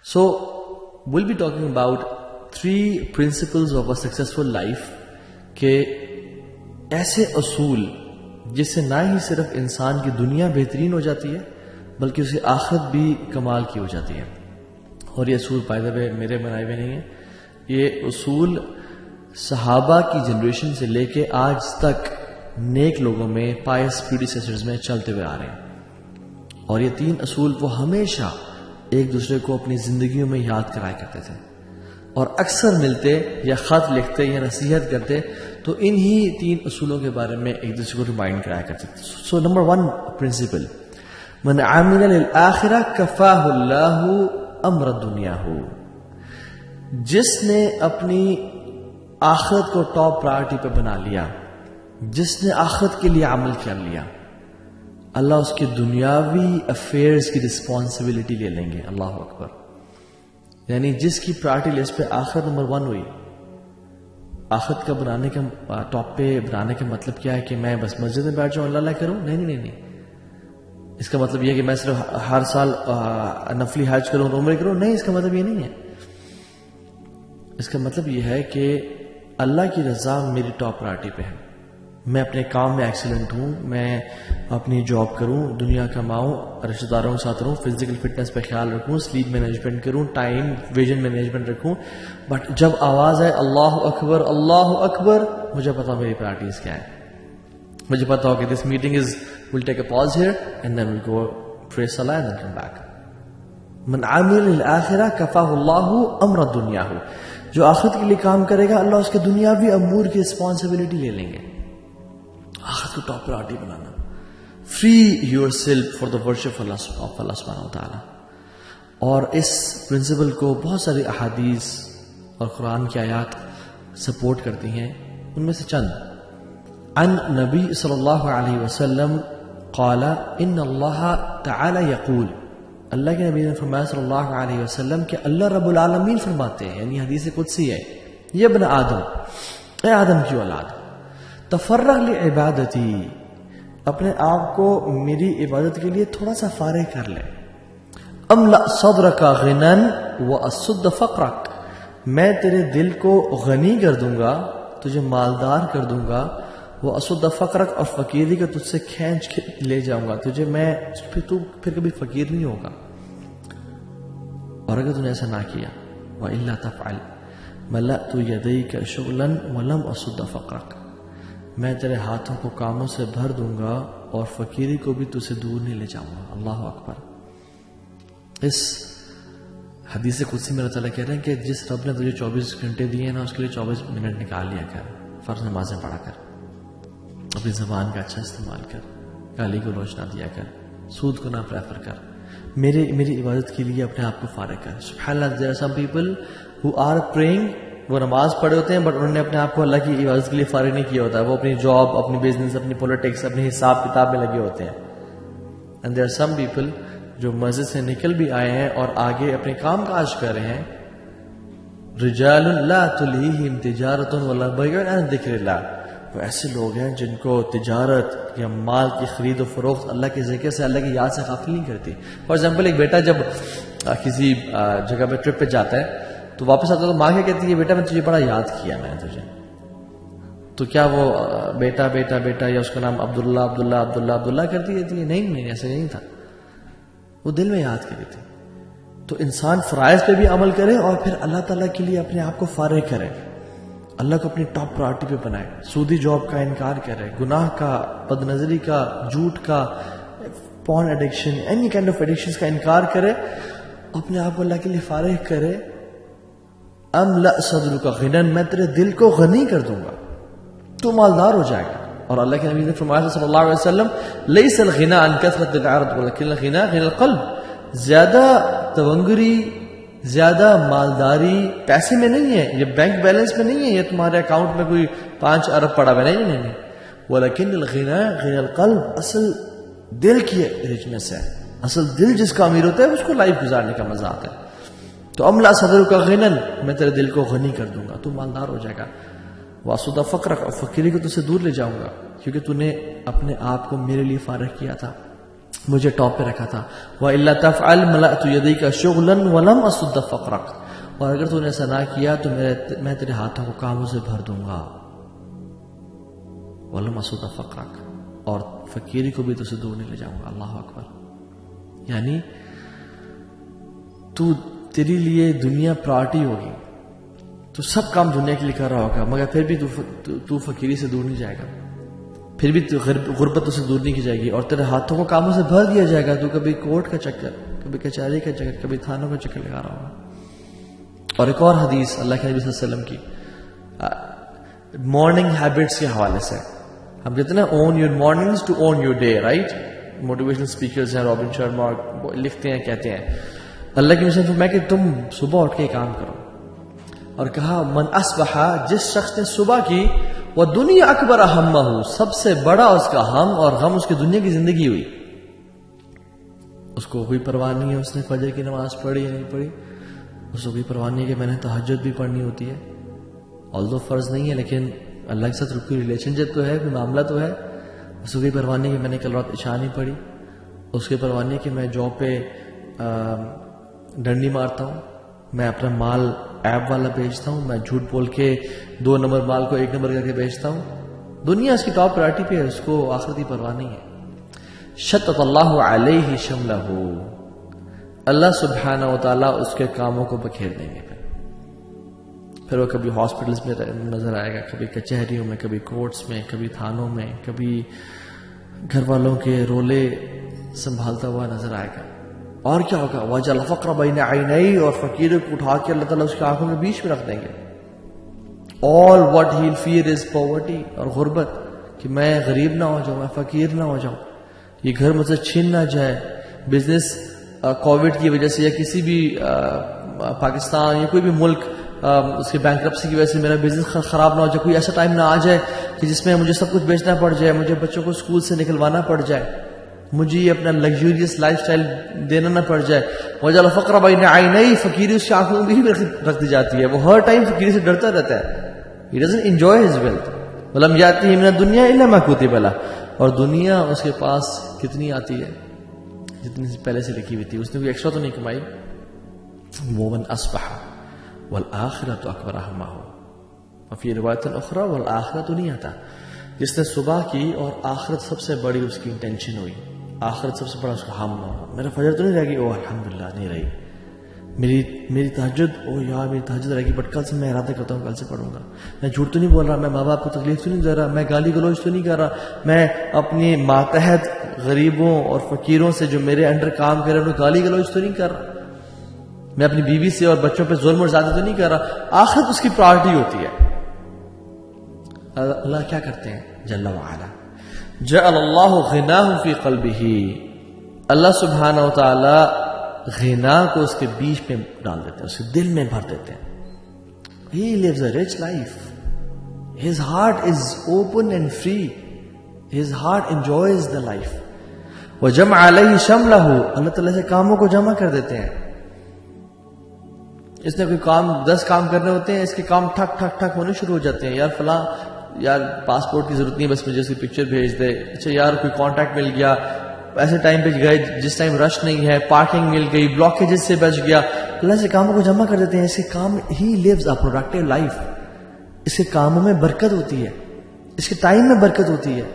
So we'll be talking about 3 principles of a successful life کہ ایسے اصول جس سے نہ ہی صرف انسان کی دنیا بہترین ہو جاتی ہے بلکہ اس کی آخرت بھی کمال کی ہو جاتی ہے. اور یہ اصول بائی دا وے میرے بنائے ہوئے نہیں ہیں، یہ اصول صحابہ کی جنریشن سے لے کے آج تک نیک لوگوں میں پائس پریڈیسیسرز میں چلتے ہوئے آ رہے ہیں. اور یہ 3 اصول وہ ہمیشہ ایک دوسرے کو اپنی زندگیوں میں یاد کرایا کرتے تھے، اور اکثر ملتے یا خط لکھتے یا نصیحت کرتے تو انہی 3 اصولوں کے بارے میں ایک دوسرے کو ریمائنڈ کرایا کرتے تھے. سو نمبر 1 پرنسپل، من عامل للآخرہ کفاہ اللہ امر دنیا ہو. جس نے اپنی آخرت کو ٹاپ پرائرٹی پہ بنا لیا، جس نے آخرت کے لیے عمل کر لیا، اللہ اس کے دنیاوی افیئرز کی رسپانسبلٹی لے لیں گے. اللہ اکبر. یعنی جس کی پرائرٹی لسٹ پہ آخرت نمبر 1 ہوئی، آخرت کا بنانے کا ٹاپ پہ بنانے کا مطلب کیا ہے کہ میں بس مسجد میں بیٹھ جاؤں اللہ کروں؟ نہیں. اس کا مطلب یہ ہے کہ میں صرف ہر سال نفلی حج کروں، عمرے کروں؟ نہیں، اس کا مطلب یہ نہیں ہے. اس کا مطلب یہ ہے کہ اللہ کی رضا میری ٹاپ پرائرٹی پہ ہے، میں اپنے کام میں ایکسیلنٹ ہوں، میں اپنی جاب کروں، دنیا کماؤں، رشتہ داروں کے ساتھ رہوں، فزیکل فٹنس پہ خیال رکھوں، سلیپ مینجمنٹ کروں، ٹائم ویژن مینجمنٹ رکھوں. بٹ جب آواز ہے اللہ اکبر اللہ اکبر، مجھے پتا میری پرائرٹیز کیا ہے. مجھے پتا ہو کہ this meeting is will take a pause here and then will go pray صلاۃ اینڈ دین کم بیک. من عامل للآخرہ کفاہ اللہ امر دنیا ہو. جو آخرت کے لیے کام کرے گا اللہ اس کے دنیاوی امور کی رسپانسبلٹی لے لیں گے. آخرت کو ٹاپ پرائرٹی بنانا. Free yourself for the worship of Allah سبحانہ و تعالی. اور اس پرنسپل کو بہت ساری احادیث اور قرآن کی آیات سپورٹ کرتی ہیں. ان میں سے چند: عن نبی صلی اللہ علیہ وسلم قال ان اللہ تعالی یقول، اللہ کے نبی نے فرمایا صلی اللہ علیہ وسلم کہ اللہ رب العالمین فرماتے ہیں، یعنی حدیث قدسی ہے، یہ ابن آدم، اے آدم کی اولاد، تفرغ لعبادتی، اپنے آپ کو میری عبادت کے لیے تھوڑا سا فارغ کر لے. املأ صدرک غنا واسد فقرک، میں تیرے دل کو غنی کر دوں گا، تجھے مالدار کر دوں گا. واسد فقرک، اور فقیری کو تجھ سے کھینچ کے لے جاؤں گا تجھے میں، تو پھر کبھی فقیر نہیں ہوگا. اور اگر تم نے ایسا نہ کیا، وَإِلَّا تَفْعَلْ مَلَأْتُ يَدَيْكَ شُغْلًا وَلَمْ أَصُدَّ فَقْرَكَ، میں تیرے ہاتھوں کو کاموں سے بھر دوں گا اور فقیری کو بھی تجھ سے دور نہیں لے جاؤں گا. اللہ اکبر. اس حدیث قدسی میں اللہ تعالیٰ کہہ رہے ہیں کہ جس رب نے تجھے 24 گھنٹے دیے نا، اس کے لیے 24 منٹ نکال لیا کر، فرض نمازیں پڑھا کر، اپنی زبان کا اچھا استعمال کر، گالی کو روش نہ دیا کر، سود کو نہ پریفر کر، میری عبادت کے لیے اپنے آپ کو فارغ کر. سبحان اللہ. there are some people who are praying، وہ نماز پڑھے ہوتے ہیں بٹ انہوں نے اپنے آپ کو اللہ کی عبادت کے لیے فارغ نہیں کیا ہوتا. وہ اپنی جاب، اپنی بزنس، اپنی پولیٹکس، اپنے حساب کتاب میں لگے ہوتے ہیں. and there are some people جو مسجد سے نکل بھی آئے ہیں اور آگے اپنے کام کاج کر رہے ہیں. رجال لا تلہیہم تجارۃ ولا بیع عن ذکر اللہ، وہ ایسے لوگ ہیں جن کو تجارت یا مال کی خرید و فروخت اللہ کے ذکر سے، اللہ کی یاد سے غافل نہیں کرتی. فار ایگزامپل، ایک بیٹا جب کسی جگہ پہ ٹرپ پہ جاتا ہے تو واپس آتا ہے تو ماں کیا کہتی ہے، بیٹا میں تجھے بڑا یاد کیا میں نے تجھے. تو کیا وہ بیٹا بیٹا بیٹا یا اس کا نام عبداللہ عبداللہ عبداللہ عبداللہ کرتی رہتی ہے؟ نہیں، ایسے نہیں تھا. وہ دل میں یاد کری تھی. تو انسان فرائض پہ بھی عمل کرے اور پھر اللہ تعالیٰ کے لیے اپنے آپ کو فارغ کرے، اللہ کو اپنی ٹاپ پرائرٹی پہ بنائے. سودی جاب کا انکار کرے، گناہ کا، بد نظری کا، جھوٹ کا، porn addiction, any kind of addictions کا انکار کرے، اپنے آپ کو اللہ کے لیے فارغ کرے. املأ صدرک غنا، میں تیرے دل کو غنی کر دوں گا، تو مالدار ہو جائے گا. اور اللہ کے نبی نے فرمایا صلی اللہ علیہ وسلم لیس الغنى عن کثرة العرض ولكن الغنى غنى القلب، زیادہ تونگری، زیادہ مالداری پیسے میں نہیں ہے، یہ بینک بیلنس میں نہیں ہے، یہ تمہارے اکاؤنٹ میں کوئی 5 ارب پڑا ہوا نہیں. ولكن الغنى غنى القلب، اصل دل کی ریچنس ہے، اصل دل جس کا امیر ہوتا ہے اس کو لائف گزارنے کا مزہ آتا ہے. تو املأ صدرک غنا، میں تیرے دل کو غنی کر دوں گا، تو مالدار ہو جائے گا. واسد فقرک، اور فقیری کو تجھ سے دور لے جاؤں گا کیونکہ تو نے اپنے آپ کو میرے لیے فارغ کیا تھا. مجھے ٹاپ پہ رکھا تھا. وَإِلَّا تَفْعَلْ مَلَأْتُ يَدَيْكَ شُغْلًا وَلَمْ أَصُدَّ فَقْرَكَ, اور اگر تو نے ایسا نہ کیا تو میں تیرے ہاتھوں کو کاموں سے بھر دوں گا. وَلَمْ أَصُدَّ فَقْرَكَ, اور فقیری کو بھی تو سے دور نہیں لے جاؤں گا. اللہ اکبر. یعنی تیری لیے دنیا پرائرٹی ہوگی, تو سب کام دنیا کے لیے کر رہا ہوگا, مگر پھر بھی تو فقیری سے دور نہیں جائے گا, پھر بھی غربت سے دور نہیں کی جائے گی, اور تیرے ہاتھوں کو کاموں سے بھر دیا جائے گا. تو کبھی کورٹ کا چکر, کبھی کچہری کا چکر, کبھی تھانوں کا چکر لگا رہا ہوگا. اور ایک اور حدیث اللہ کے نبی صلی اللہ علیہ وسلم کی مارننگ ہیبٹس کے حوالے سے, ہم کہتے ہیں نا own your mornings to own your day, right. Motivational speakers ہیں, رابن شرما لکھتے ہیں, کہتے ہیں اللہ کے نبی فرمایا کہ تم صبح اٹھ کے کام کرو, اور کہا من اصبح, جس شخص نے صبح کی, وہ دنیا اکبر ہمہ, سب سے بڑا اس کا ہم اور غم اس کی دنیا کی زندگی ہوئی. اس کو کوئی پرواہ نہیں ہے اس نے فجر کی نماز پڑھی یا نہیں پڑھی, اس کو کوئی پرواہ نہیں ہے کہ میں نے تہجد بھی پڑھنی ہوتی ہے, although فرض نہیں ہے لیکن اللہ کے ساتھ کوئی ریلیشن شپ تو ہے, کوئی معاملہ تو ہے. اس کو کوئی پرواہ نہیں کہ میں نے کل رات عشاء نہیں پڑھی, اس کی پرواہ نہیں کہ میں جاب پہ ڈنڈی مارتا ہوں, میں اپنا مال ایپ والا بیچتا ہوں, میں جھوٹ بول کے 2 نمبر مال کو 1 نمبر کر کے بیچتا ہوں. دنیا اس کی ٹاپ پرائرٹی پہ ہے, اس کو آخرت کی پرواہ نہیں ہے. شتت اللہ علیہ شملہ, اللہ سبحانہ و تعالیٰ اس کے کاموں کو بکھیر دیں گے. پھر وہ کبھی ہاسپٹلس میں نظر آئے گا, کبھی کچہریوں میں, کبھی کورٹس میں, کبھی تھانوں میں, کبھی گھر والوں کے رولے سنبھالتا ہوا نظر آئے گا. اور کیا ہوگا, وَجَعَلَ الْفَقْرَ بَيْنَ عَيْنَيْهِ, اور فقیر کو اٹھا کے اللہ تعالیٰ اس کی آنکھوں کے بیچ میں رکھ دیں گے. all what he'll fear is poverty, اور غربت, کہ میں غریب نہ ہو جاؤں, میں فقیر نہ ہو جاؤں, یہ گھر مجھ سے چھین نہ جائے. بزنس کووڈ کی وجہ سے یا کسی بھی پاکستان یا کوئی بھی ملک اس کے بینکرپسی کی وجہ سے میرا بزنس خراب نہ ہو جائے, کوئی ایسا ٹائم نہ آ جائے کہ جس میں مجھے سب کچھ بیچنا پڑ جائے, مجھے بچوں کو اسکول سے نکلوانا پڑ جائے, مجھے یہ اپنا لگژریس لائف سٹائل دینا نہ پڑ جائے. وجعل الفقر بین عینیہ, فقیری اس کی آنکھوں میں بھی رکھ دی جاتی ہے, وہ ہر ٹائم فقیری سے ڈرتا رہتا ہے. He doesn't enjoy his wealth. ولم یاتہ من الدنیا الا ما کتب له, اور دنیا اس کے پاس کتنی آتی ہے جتنی پہلے سے لکھی ہوئی تھی, اس نے کوئی ایکسٹرا تو نہیں کمائی. ومن اصبح والآخرۃ اکبر ہمہ, وفی روایت اخری والآخرۃ نیتہ, جس نے صبح کی اور آخرت سب سے بڑی اس کی انٹینشن ہوئی, آخرت سب سے بڑا اس کا ہم ہوا. میرا فجر تو نہیں رہ گئی, او الحمدللہ نہیں رہی, میری تہجد, او یار میری تہجد رہ گئی, بٹ کل سے میں ارادہ کرتا ہوں کل سے پڑھوں گا. میں جھوٹ تو نہیں بول رہا, میں ماں باپ کو تکلیف تو نہیں دے رہا, میں گالی گلوچ تو نہیں کر رہا, میں اپنی ماتحت غریبوں اور فقیروں سے جو میرے انڈر کام کر رہے ہیں گالی گلوچ تو نہیں کر رہا, میں اپنی بیوی سے اور بچوں پہ ظلم اور زیادتی تو نہیں کر رہا. آخرت اس کی پرائرٹی ہوتی ہے. اللہ کیا کرتے ہیں جل وعلا, جعل اللہ غناہ فی قلبہ, اللہ سبحانہ و تعالی غنا کو اس کے بیچ میں ڈال دیتے ہیں, اس کے دل میں بھر دیتے ہیں. He lives a rich life. His heart is open and free. His heart enjoys the life. وجمع علیہ شملہ, اللہ تعالیٰ سے کاموں کو جمع کر دیتے ہیں. اس نے کوئی کام 10 کام کرنے ہوتے ہیں, اس کے کام ٹھک ٹھک ٹھک ہونے شروع ہو جاتے ہیں. یار فلاں, یار پاسپورٹ کی ضرورت نہیں, بس مجھے اس کی پکچر بھیج دے. اچھا یار کوئی کانٹیکٹ مل گیا, ایسے ٹائم پہ گئے جس ٹائم رش نہیں ہے, پارکنگ مل گئی, بلاکیجز سے بچ گیا. اللہ سے کاموں کو جمع کر دیتے ہیں. اس کے کام, ہی لیوز اے پروڈکٹیو لائف, اس کے کاموں میں برکت ہوتی ہے, اس کے ٹائم میں برکت ہوتی ہے,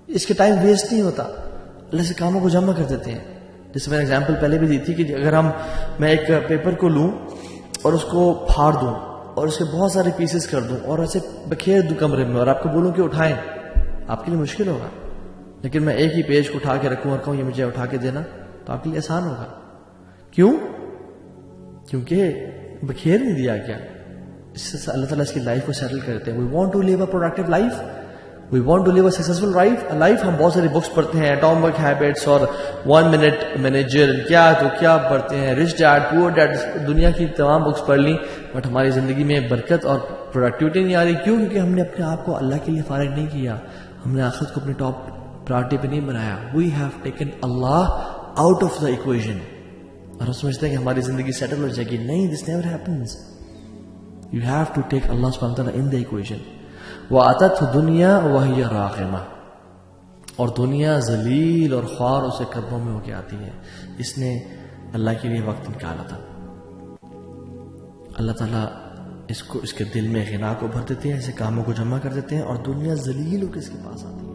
اس کے ٹائم ویسٹ نہیں ہوتا. اللہ سے کاموں کو جمع کر دیتے ہیں. جیسے میں نے اگزامپل پہلے بھی دی تھی کہ اگر میں ایک پیپر کو لوں اور اس کو پھاڑ دوں اور اس کے بہت سارے پیسز کر دوں اور اسے بکھیر دوں کمرے میں, اور آپ کو بولوں کہ اٹھائیں, آپ کے لیے مشکل ہوگا. لیکن میں ایک ہی پیج کو اٹھا کے رکھوں اور کہوں یہ مجھے اٹھا کے دینا, تو آپ کے لیے آسان ہوگا. کیوں؟ کیونکہ بکھیر نہیں دیا گیا. اس سے اللہ تعالیٰ اس کی لائف کو سیٹل کرتے ہیں. We want to live a productive life, we want to live a successful life. ہم بہت ساری بکس پڑھتے ہیں, ایٹامک ہیبٹس اور 1 منٹ مینیجر, کیا تو کیا پڑھتے ہیں, رچ ڈیڈ پور ڈیڈ, دنیا کی تمام بکس پڑھ لی, بٹ ہماری زندگی میں برکت اور پروڈکٹیوٹی نہیں آ رہی. کیوں؟ کیونکہ ہم نے اپنے آپ کو اللہ کے لیے فارغ نہیں کیا, ہم نے آخرت کو اپنی ٹاپ پرائرٹی پہ نہیں بنایا. وی ہیو ٹیکن اللہ آؤٹ آف دا ایکویژن, اور ہم سمجھتے ہیں کہ ہماری زندگی سیٹل ہو جائے گی. نہیں, this never happens. You have to take Allah سبحانہ وتعالی ان دا ایکویژن. وَأَتَتْهُ دُنْيَا وَهِيَ رَاغِمَةٌ, اور دنیا ذلیل اور خوار اسے قدموں میں ہو کے آتی ہے. اس نے اللہ کے لیے وقت نکالا تھا. اللہ تعالیٰ اس کے دل میں غنا کو بھر دیتے ہیں، ایسے کاموں کو جمع کر دیتے ہیں اور دنیا ذلیل ہو کے اس کے پاس آتی ہے.